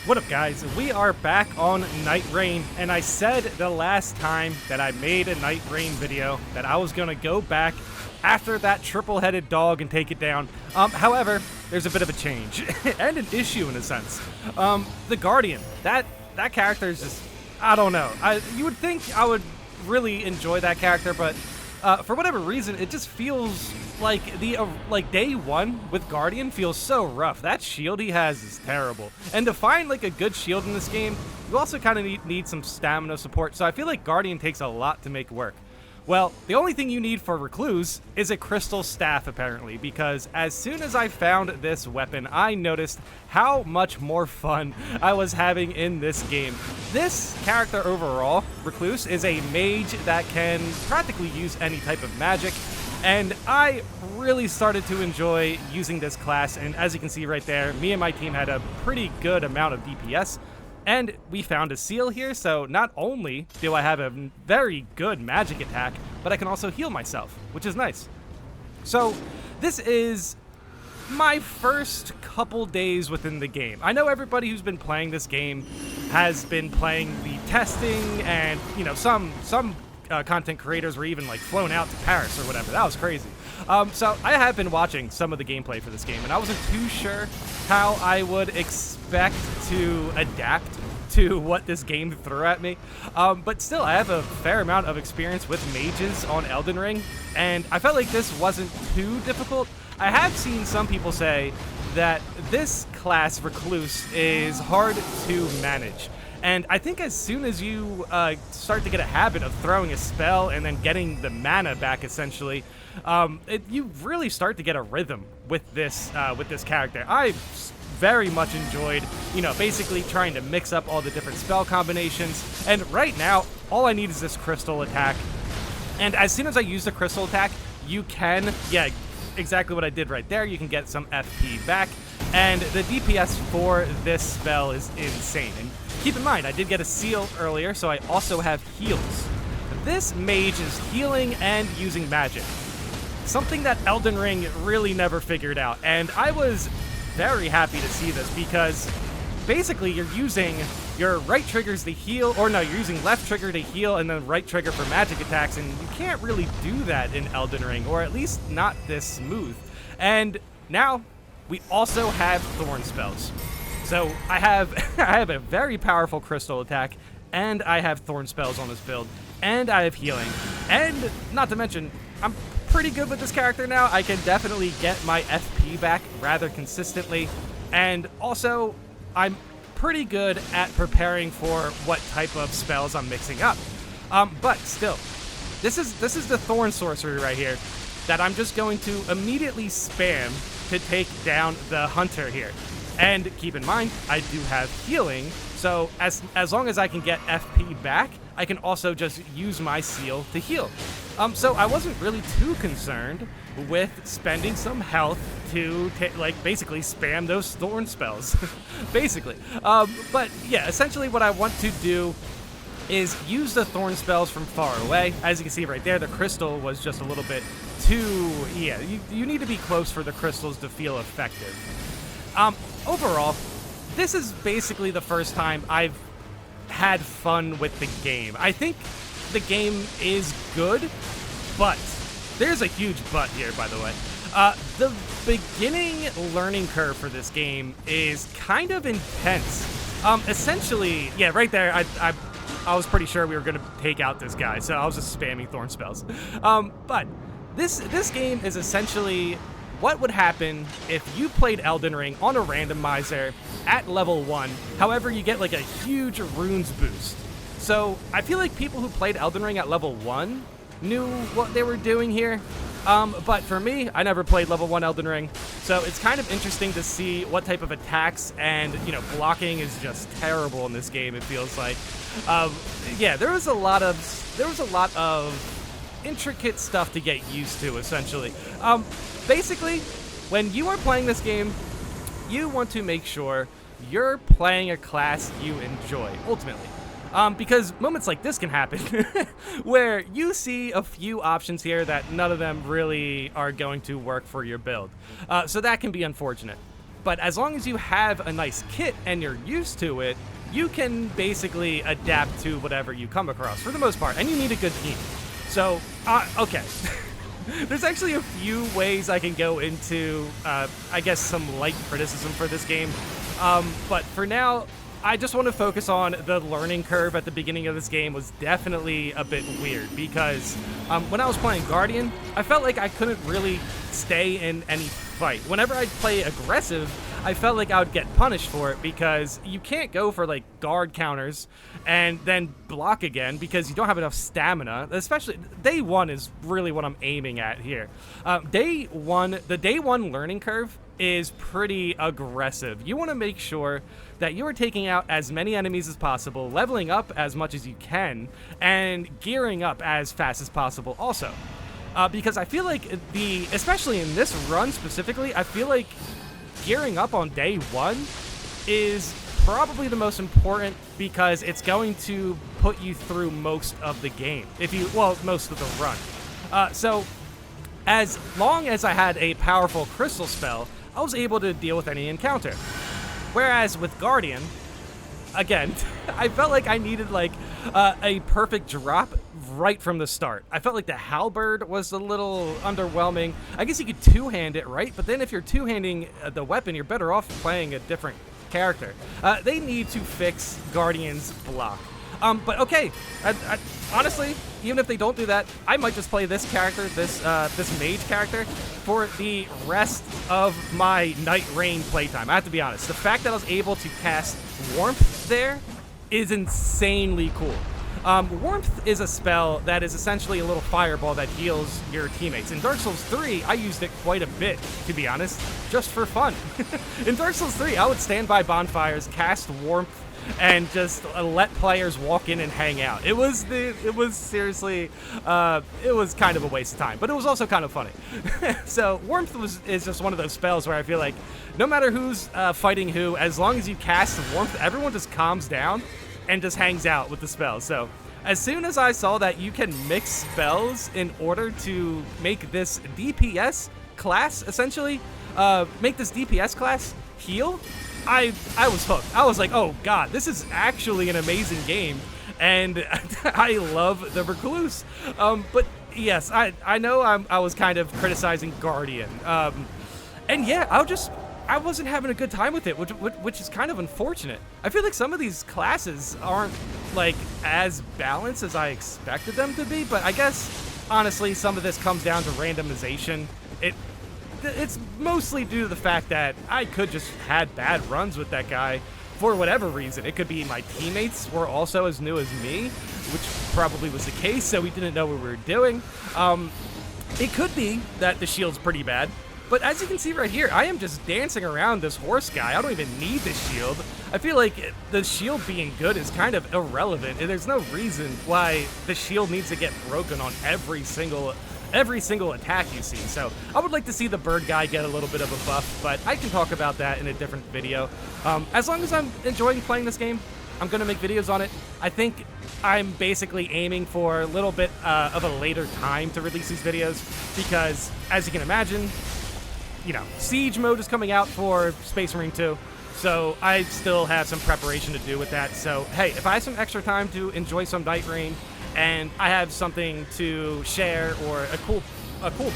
What up, guys? We are back on Nightreign, and I said the last time that I made a Nightreign video that I was gonna go back after that triple-headed dog and take it down. However, there's a bit of a change and an issue in a sense. The Guardian, that character is just, I don't know. You would think I would really enjoy that character, but for whatever reason, it just feels like like day one with Guardian feels so rough. That shield he has is terrible. And to find like a good shield in this game, you also kind of need some stamina support. So I feel like Guardian takes a lot to make work. Well, the only thing you need for Recluse is a crystal staff, apparently, because as soon as I found this weapon, I noticed how much more fun I was having in this game. This character overall, Recluse, is a mage that can practically use any type of magic, and I really started to enjoy using this class, and as you can see right there, me and my team had a pretty good amount of DPS. And we found a seal here, so not only do I have a very good magic attack, but I can also heal myself, which is nice. So this is my first couple days within the game. I know everybody who's been playing this game has been playing the testing, and you know, some content creators were even like flown out to Paris or whatever. That was crazy. So I have been watching some of the gameplay for this game, and I wasn't too sure how I would expect to adapt to what this game threw at me. But still, I have a fair amount of experience with mages on Elden Ring, and I felt like this wasn't too difficult. I have seen some people say that this class, Recluse, is hard to manage. And I think as soon as you start to get a habit of throwing a spell and then getting the mana back, essentially, you really start to get a rhythm with this character. I very much enjoyed, you know, basically trying to mix up all the different spell combinations. And right now, all I need is this crystal attack. And as soon as I use the crystal attack, you can, yeah, exactly what I did right there. You can get some FP back. And the DPS for this spell is insane. And keep in mind, I did get a seal earlier, so I also have heals. This mage is healing and using magic. Something that Elden Ring really never figured out. And I was very happy to see this, because basically you're using your right triggers to heal, or no, you're using left trigger to heal and then right trigger for magic attacks, and you can't really do that in Elden Ring, or at least not this smooth. And now we also have thorn spells. So I have a very powerful crystal attack, and I have thorn spells on this build, and I have healing, and not to mention, I'm pretty good with this character now. I can definitely get my FP back rather consistently, and also I'm pretty good at preparing for what type of spells I'm mixing up. But still, this is the thorn sorcery right here that I'm just going to immediately spam to take down the hunter here. And keep in mind, I do have healing, so as long as I can get FP back, I can also just use my seal to heal. So I wasn't really too concerned with spending some health to like basically spam those thorn spells, basically. But yeah, essentially what I want to do is use the thorn spells from far away. As you can see right there, the crystal was just a little bit too, yeah, you need to be close for the crystals to feel effective. Overall, this is basically the first time I've had fun with the game. I think the game is good, but there's a huge but here, by the way. The beginning learning curve for this game is kind of intense. Essentially, yeah, right there, I was pretty sure we were gonna take out this guy, so I was just spamming thorn spells. But this game is essentially what would happen if you played Elden Ring on a randomizer at level 1, however you get like a huge runes boost. So I feel like people who played Elden Ring at level 1 knew what they were doing here. But for me, I never played level 1 Elden Ring, so it's kind of interesting to see what type of attacks, and you know, blocking is just terrible in this game, it feels like. Yeah, there was a lot of intricate stuff to get used to, essentially. Basically, when you are playing this game, you want to make sure you're playing a class you enjoy, ultimately. Because moments like this can happen, where you see a few options here that none of them really are going to work for your build. So that can be unfortunate. But as long as you have a nice kit and you're used to it, you can basically adapt to whatever you come across for the most part, and you need a good team. So, okay. There's actually a few ways I can go into, I guess, some light criticism for this game. But for now, I just want to focus on the learning curve at the beginning of this game was definitely a bit weird because when I was playing Guardian, I felt like I couldn't really stay in any fight. Whenever I'd play aggressive, I felt like I would get punished for it because you can't go for like guard counters and then block again because you don't have enough stamina. Especially day one is really what I'm aiming at here. The day one learning curve is pretty aggressive. You want to make sure that you are taking out as many enemies as possible, leveling up as much as you can, and gearing up as fast as possible also. Because I feel like especially in this run specifically, I feel like gearing up on day one is probably the most important because it's going to put you through most of the game. Most of the run. So as long as I had a powerful crystal spell, I was able to deal with any encounter. Whereas with Guardian, again, I felt like I needed like a perfect drop right from the start. I felt like the halberd was a little underwhelming. I guess you could two-hand it, right? But then if you're two-handing the weapon, you're better off playing a different character. They need to fix Guardian's block. But okay, honestly, even if they don't do that, I might just play this character, this mage character, for the rest of my Nightreign playtime. I have to be honest. The fact that I was able to cast Warmth there is insanely cool. Warmth is a spell that is essentially a little fireball that heals your teammates. In Dark Souls 3, I used it quite a bit, to be honest, just for fun. In Dark Souls 3, I would stand by bonfires, cast Warmth, and just let players walk in and hang out. It was seriously, it was kind of a waste of time, but it was also kind of funny. So Warmth is just one of those spells where I feel like no matter who's fighting who, as long as you cast Warmth, everyone just calms down and just hangs out with the spell. So as soon as I saw that you can mix spells in order to make this DPS class, essentially, make this DPS class heal, I was hooked. I was like, oh god, this is actually an amazing game, and I love the Recluse. But yes, I know I was kind of criticizing Guardian, and yeah, I wasn't having a good time with it, which is kind of unfortunate. I feel like some of these classes aren't like as balanced as I expected them to be, but I guess honestly some of this comes down to randomization. It's mostly due to the fact that I could just had bad runs with that guy for whatever reason. It could be my teammates were also as new as me, which probably was the case, so we didn't know what we were doing. It could be that the shield's pretty bad, but as you can see right here, I am just dancing around this horse guy. I don't even need the shield. I feel like the shield being good is kind of irrelevant, and there's no reason why the shield needs to get broken on every single attack you see. So I would like to see the bird guy get a little bit of a buff, but I can talk about that in a different video. As long as I'm enjoying playing this game, I'm going to make videos on it. I think I'm basically aiming for a little bit of a later time to release these videos because, as you can imagine, you know, Siege mode is coming out for Space Marine 2, so I still have some preparation to do with that. So hey, if I have some extra time to enjoy some Nightreign, and I have something to share or a cool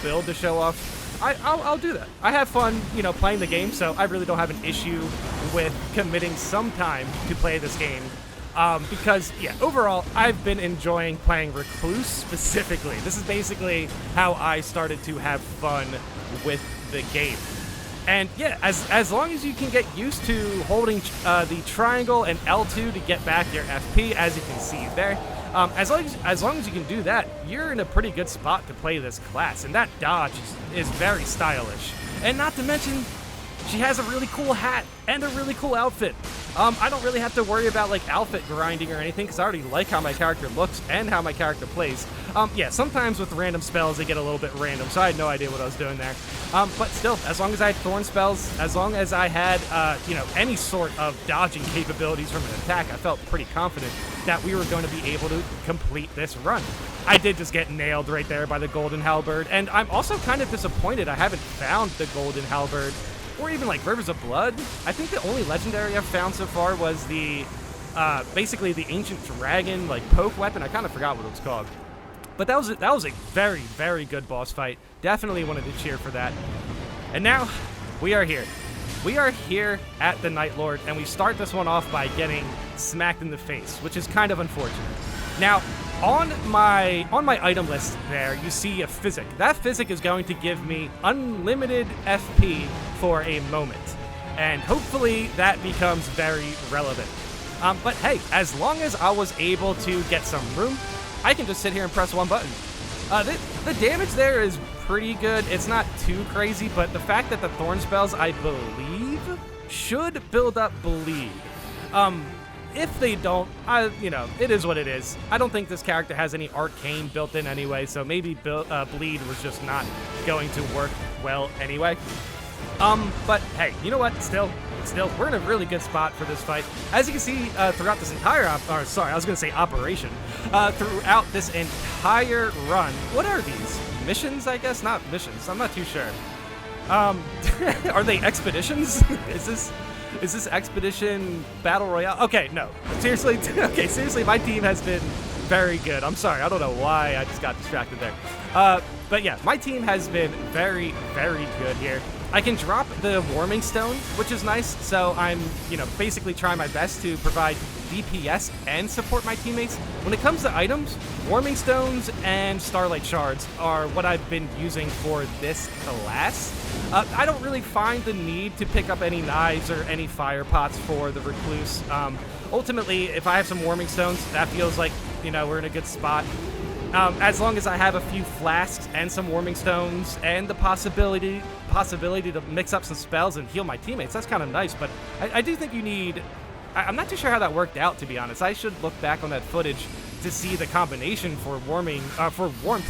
build to show off, I'll do that. I have fun, you know, playing the game, so I really don't have an issue with committing some time to play this game. Because, yeah, overall, I've been enjoying playing Recluse specifically. This is basically how I started to have fun with the game. And yeah, as long as you can get used to holding the triangle and L2 to get back your FP, as you can see there, as long as you can do that, you're in a pretty good spot to play this class. And that dodge is very stylish. And not to mention, she has a really cool hat and a really cool outfit. I don't really have to worry about like outfit grinding or anything because I already like how my character looks and how my character plays. Yeah, sometimes with random spells they get a little bit random, so I had no idea what I was doing there. But still, as long as I had thorn spells, as long as I had you know, any sort of dodging capabilities from an attack, I felt pretty confident that we were going to be able to complete this run. I did just get nailed right there by the golden halberd, and I'm also kind of disappointed I haven't found the golden halberd or even like Rivers of Blood. I think the only legendary I've found so far was the basically the ancient dragon like poke weapon. I kind of forgot what it was called, but that was a very, very good boss fight. Definitely wanted to cheer for that. And now we are here. We are here at the Night Lord, and we start this one off by getting smacked in the face, which is kind of unfortunate. Now, on my item list there, you see a physic. That physic is going to give me unlimited FP for a moment, and hopefully that becomes very relevant. But hey, as long as I was able to get some room, I can just sit here and press one button. The damage there is pretty good. It's not too crazy, but the fact that the thorn spells, I believe, should build up bleed. If they don't, you know, it is what it is. I don't think this character has any arcane built in anyway, so maybe bleed was just not going to work well anyway. But hey, you know what? Still, we're in a really good spot for this fight. As you can see, throughout this entire, operation, throughout this entire run, what are these? Missions, I guess? Not missions. I'm not too sure. Are they expeditions? Is this expedition battle royale? Okay, no. Seriously, seriously, my team has been very good. I'm sorry, I don't know why I just got distracted there. But yeah, my team has been very, very good here. I can drop the Warming Stone, which is nice, so I'm, you know, basically trying my best to provide DPS and support my teammates. When it comes to items, Warming Stones and Starlight Shards are what I've been using for this class. I don't really find the need to pick up any knives or any fire pots for the Recluse. Ultimately, if I have some Warming Stones, that feels like, you know, we're in a good spot. As long as I have a few flasks and some Warming Stones and the possibility to mix up some spells and heal my teammates, that's kind of nice. But I do think you need... I'm not too sure how that worked out, to be honest. I should look back on that footage to see the combination for warmth,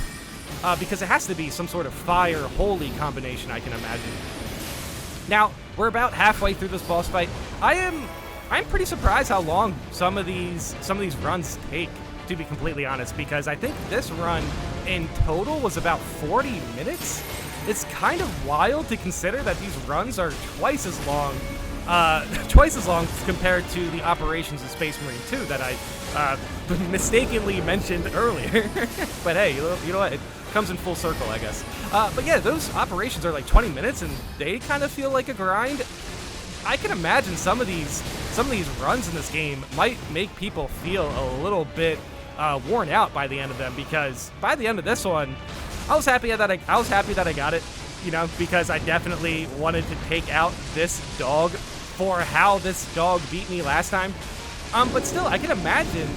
because it has to be some sort of fire holy combination, I can imagine. Now, we're about halfway through this boss fight. I'm pretty surprised how long some of these runs take, to be completely honest, because I think this run in total was about 40 minutes. It's kind of wild to consider that these runs are twice as long compared to the operations in Space Marine 2 that I mistakenly mentioned earlier. But hey, you know what? It comes in full circle, I guess. But yeah, those operations are like 20 minutes, and they kind of feel like a grind. I can imagine some of these runs in this game might make people feel a little bit worn out by the end of them, because by the end of this one, I was happy that I got it, you know, because I definitely wanted to take out this dog for how this dog beat me last time. But still, I can imagine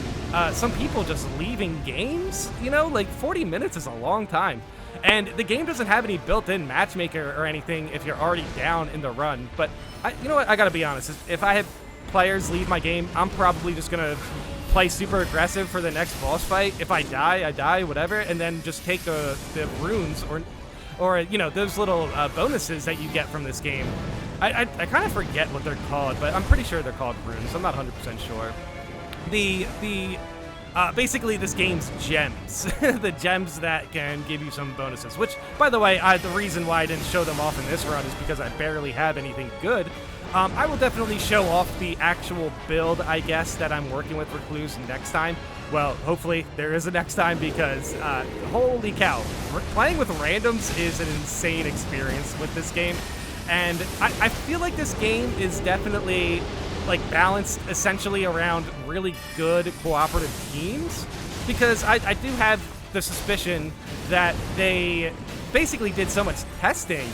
some people just leaving games, you know, like 40 minutes is a long time. And the game doesn't have any built-in matchmaker or anything if you're already down in the run. But you know what, I gotta be honest, if I have players leave my game, I'm probably just gonna play super aggressive for the next boss fight. If I die, I die, whatever, and then just take the runes or you know, those little bonuses that you get from this game. I kind of forget what they're called, but I'm pretty sure they're called runes. I'm not 100% sure. Basically this game's gems. The gems that can give you some bonuses, which, by the way, the reason why I didn't show them off in this run is because I barely have anything good. I will definitely show off the actual build, I guess, that I'm working with Recluse next time. Well, hopefully there is a next time, because holy cow, playing with randoms is an insane experience with this game. And I feel like this game is definitely like balanced essentially around really good cooperative teams, because I do have the suspicion that they basically did so much testing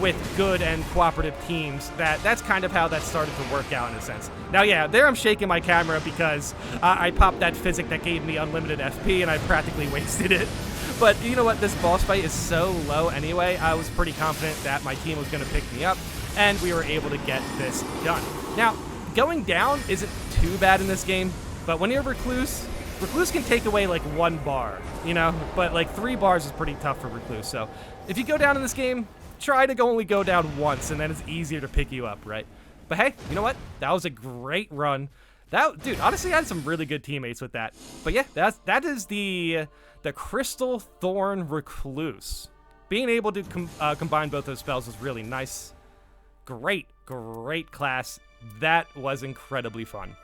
with good and cooperative teams that's kind of how that started to work out in a sense. Now, yeah, there I'm shaking my camera because I popped that physic that gave me unlimited FP and I practically wasted it. But you know what? This boss fight is so low anyway, I was pretty confident that my team was going to pick me up, and we were able to get this done. Now, going down isn't too bad in this game, but when you're Recluse can take away like 1 bar, you know? But like 3 bars is pretty tough for Recluse, so if you go down in this game, try to only go down once, and then it's easier to pick you up, right? But hey, you know what? That was a great run. Dude, honestly, I had some really good teammates with that. But yeah, that is the Crystal Thorn Recluse. Being able to combine both those spells was really nice. Great class. That was incredibly fun.